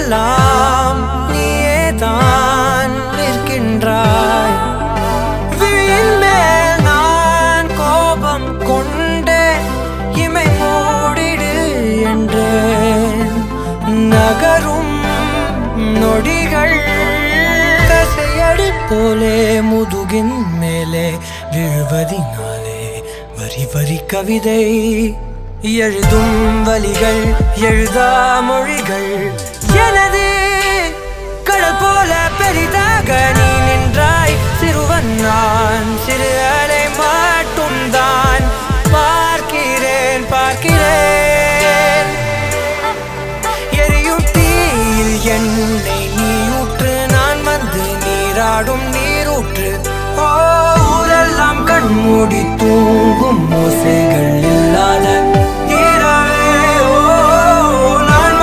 இடமெல்லாம் நீயேதான் நிற்கின்றாய். விழியின் மேல் நான் கோபம் கொண்டே இமை மூடிடு என்றேன். நகரும் நொடிகள் கசையடி போலே முதுகின் மேலே விழுவதினாலே வரி வரி கவிதை எழுதும் வலிகள் எழுதா மொழிகள். எனது கடல் போல பெரிதாக நீ நின்றாய். சிறுவன் நான் சிறு அலை மட்டும் தான் பார்க்கிறேன் பார்க்கிறேன். எரியும் தீயில் என்னை நீ ஊற்று, நான் வந்து நீராடும் நீரூற்று. ஊரெல்லாம் கண்மூடி தூங்கும் ஓசைகள் இல்லாத